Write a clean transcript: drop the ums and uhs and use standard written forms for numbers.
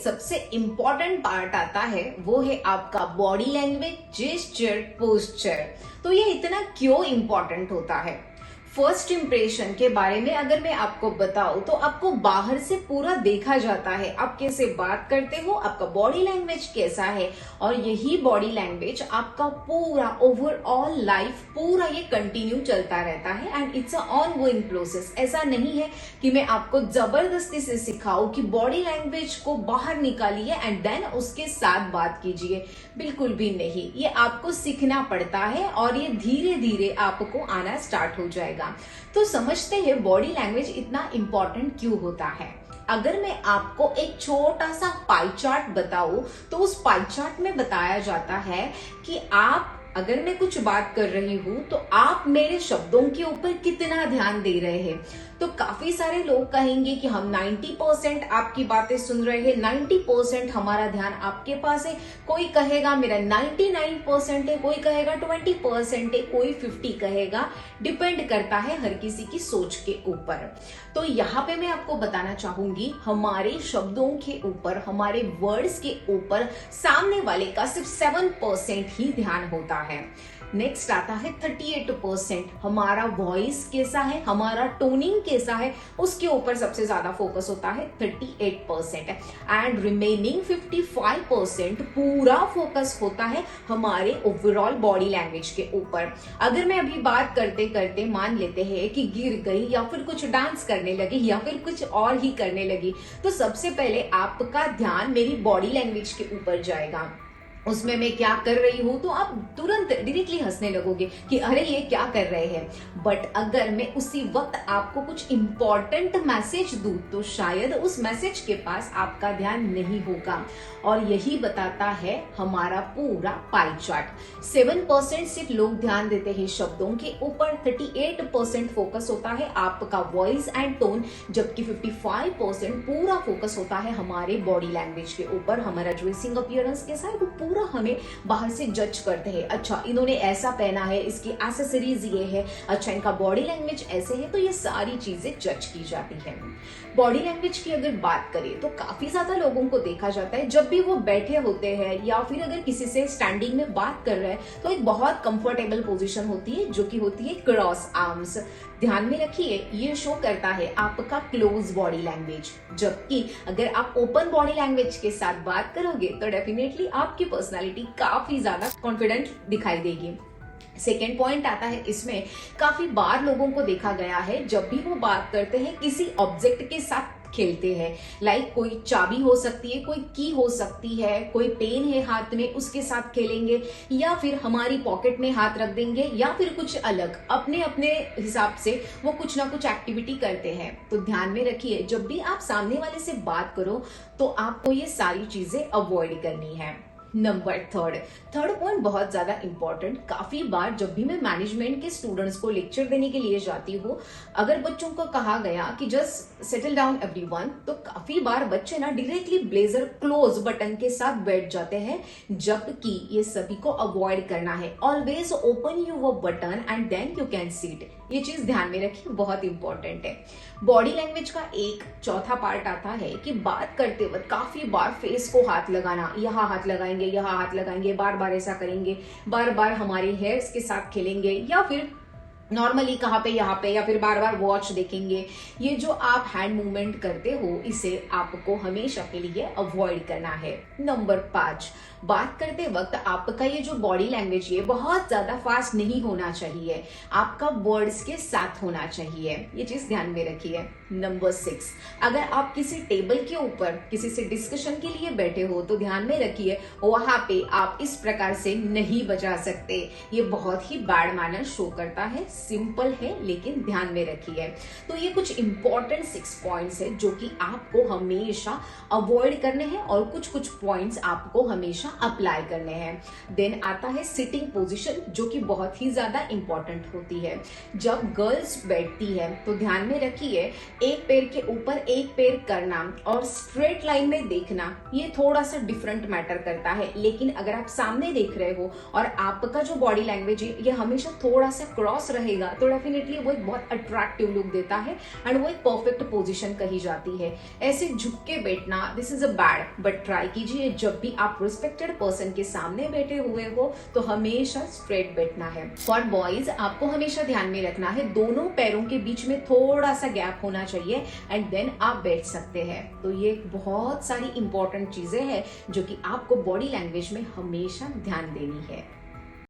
सबसे important part आता है वो है आपका बॉडी लैंग्वेज, जेस्चर, पोस्चर। तो ये इतना क्यों इंपॉर्टेंट होता है? फर्स्ट इंप्रेशन के बारे में अगर मैं आपको बताऊं तो आपको बाहर से पूरा देखा जाता है, आप कैसे बात करते हो, आपका बॉडी लैंग्वेज कैसा है, और यही बॉडी लैंग्वेज आपका पूरा ओवरऑल लाइफ पूरा ये कंटिन्यू चलता रहता है and it's a ongoing process. ऐसा नहीं है कि मैं आपको जबरदस्ती से सिखाऊं कि बॉडी लैंग्वेज को बाहर निकालिए एंड देन उसके साथ बात कीजिए, बिल्कुल भी नहीं। ये आपको सीखना पड़ता है और ये धीरे धीरे आपको आना स्टार्ट हो जाएगा। तो समझते हैं बॉडी लैंग्वेज इतना इंपॉर्टेंट क्यों होता है। अगर मैं आपको एक छोटा सा पाई चार्ट बताऊं तो उस पाई चार्ट में बताया जाता है कि आप अगर मैं कुछ बात कर रही हूं तो आप मेरे शब्दों के ऊपर कितना ध्यान दे रहे हैं। तो काफी सारे लोग कहेंगे कि हम 90% आपकी बातें सुन रहे हैं, 90% हमारा ध्यान आपके पास है। कोई कहेगा मेरा 99% है, कोई कहेगा 20% है, कोई 50 कहेगा। डिपेंड करता है हर किसी की सोच के ऊपर। तो यहाँ पे मैं आपको बताना चाहूंगी हमारे शब्दों के ऊपर, हमारे वर्ड्स के ऊपर सामने वाले का सिर्फ 7% ही ध्यान होता है। नेक्स्ट आता है 38%। हमारा वॉइस कैसा है, हमारा टोनिंग कैसा है, उसके ऊपर सबसे ज्यादा फोकस होता है 38%। एंड रिमेनिंग 55% पूरा फोकस होता है हमारे ओवरऑल बॉडी लैंग्वेज के ऊपर। अगर मैं अभी बात करते करते मान लेते हैं कि गिर गई या फिर कुछ डांस करने लगी या फिर कुछ और ही करने लगी, तो सबसे पहले आपका ध्यान मेरी बॉडी लैंग्वेज के ऊपर जाएगा। उसमें मैं क्या कर रही हूं तो आप तुरंत डायरेक्टली हंसने लगोगे कि अरे ये क्या कर रहे हैं। बट अगर मैं उसी वक्त आपको कुछ इंपॉर्टेंट मैसेज दूं तो शायद उस मैसेज के पास आपका ध्यान नहीं होगा। और यही बताता है हमारा पूरा पाई चार्ट। 7% सिर्फ लोग ध्यान देते हैं शब्दों के ऊपर, 38% फोकस होता है आपका वॉइस एंड टोन, जबकि 55% पूरा फोकस होता है हमारे बॉडी लैंग्वेज के ऊपर। हमारा ड्रेसिंग अपीयरेंस कैसा है वो पूरा हमें बाहर से जज करते हैं। अच्छा इन्होंने ऐसा पहना है, इसकी एक्सेसरीज ये है, अच्छा इनका बॉडी लैंग्वेज ऐसे है, तो ये सारी चीजें जज की जाती है। बॉडी लैंग्वेज की अगर बात करें तो काफी ज्यादा लोगों को देखा जाता है जब भी वो बैठे होते हैं या फिर अगर किसी से स्टैंडिंग में बात कर रहे हैं तो एक बहुत कंफर्टेबल पोजीशन होती है जो कि होती है क्रॉस आर्म्स। ध्यान में रखिए ये शो करता है आपका क्लोज बॉडी लैंग्वेज, जबकि अगर आप ओपन बॉडी लैंग्वेज के साथ बात करोगे तो डेफिनेटली आपकी पर्सनालिटी काफी ज्यादा कॉन्फिडेंट दिखाई देगी। सेकेंड पॉइंट आता है इसमें, काफी बार लोगों को देखा गया है जब भी वो बात करते हैं किसी ऑब्जेक्ट के साथ खेलते हैं, लाइक कोई चाबी हो सकती है, कोई की हो सकती है, कोई पेन है हाथ में उसके साथ खेलेंगे, या फिर हमारी पॉकेट में हाथ रख देंगे, या फिर कुछ अलग अपने अपने हिसाब से वो कुछ ना कुछ एक्टिविटी करते हैं। तो ध्यान में रखिए जब भी आप सामने वाले से बात करो तो आपको ये सारी चीजें अवॉइड करनी है। नंबर थर्ड पॉइंट बहुत ज्यादा इंपॉर्टेंट। काफी बार जब भी मैं मैनेजमेंट के स्टूडेंट्स को लेक्चर देने के लिए जाती हूँ, अगर बच्चों को कहा गया कि जस्ट सेटल डाउन एवरीवन, तो काफी बार बच्चे ना डायरेक्टली ब्लेजर क्लोज बटन के साथ बैठ जाते हैं, जबकि ये सभी को अवॉइड करना है। Always open your button and then you can seat. ये चीज ध्यान में रखिए, बहुत इंपॉर्टेंट है। बॉडी लैंग्वेज का एक चौथा पार्ट आता है कि बात करते वक्त काफी बार फेस को हाथ लगाना, यहाँ हाथ लगाएंगे, यहाँ हाथ लगाएंगे, बार बार ऐसा करेंगे, बार बार हमारे हेयर्स के साथ खेलेंगे, या फिर नॉर्मली कहाँ पे, यहाँ पे, या फिर बार बार वॉच देखेंगे। ये जो आप हैंड मूवमेंट करते हो इसे आपको हमेशा के लिए अवॉइड करना है। नंबर 5, बात करते वक्त आपका ये जो बॉडी लैंग्वेज है बहुत ज्यादा फास्ट नहीं होना चाहिए, आपका वर्ड्स के साथ होना चाहिए। ये चीज ध्यान में रखिए। नंबर 6, अगर आप किसी टेबल के ऊपर किसी से डिस्कशन के लिए बैठे हो तो ध्यान में रखिए वहां पे आप इस प्रकार से नहीं बजा सकते। ये बहुत ही बैड मैनर शो करता है। सिंपल है लेकिन ध्यान में रखिए। तो ये कुछ इंपॉर्टेंट 6 पॉइंट्स है जो कि आपको हमेशा अवॉइड करने हैं और कुछ कुछ पॉइंट्स आपको हमेशा अप्लाई करने हैं। देन आता है सिटिंग पोजीशन जो कि बहुत ही ज्यादा इंपॉर्टेंट होती है। जब गर्ल्स बैठती है तो ध्यान में रखिए एक पैर के ऊपर एक पैर करना और स्ट्रेट लाइन में देखना, ये थोड़ा सा डिफरेंट मैटर करता है। लेकिन अगर आप सामने देख रहे हो और आपका जो बॉडी लैंग्वेज है ये हमेशा थोड़ा सा क्रॉस रहे रहेगा तो डेफिनेटली वो एक बहुत अट्रैक्टिव लुक देता है एंड वो एक परफेक्ट पोजीशन कही जाती है। ऐसे झुक के बैठना this is a bad, but try कीजिए जब भी आप रिस्पेक्टेड पर्सन के सामने बैठे हुए हो तो हमेशा स्ट्रेट बैठना है। फॉर बॉयज आपको हमेशा ध्यान में रखना है दोनों पैरों के बीच में थोड़ा सा गैप होना चाहिए एंड देन आप बैठ सकते हैं। तो ये बहुत सारी इंपॉर्टेंट चीजें हैं जो कि आपको बॉडी लैंग्वेज में हमेशा ध्यान देनी है।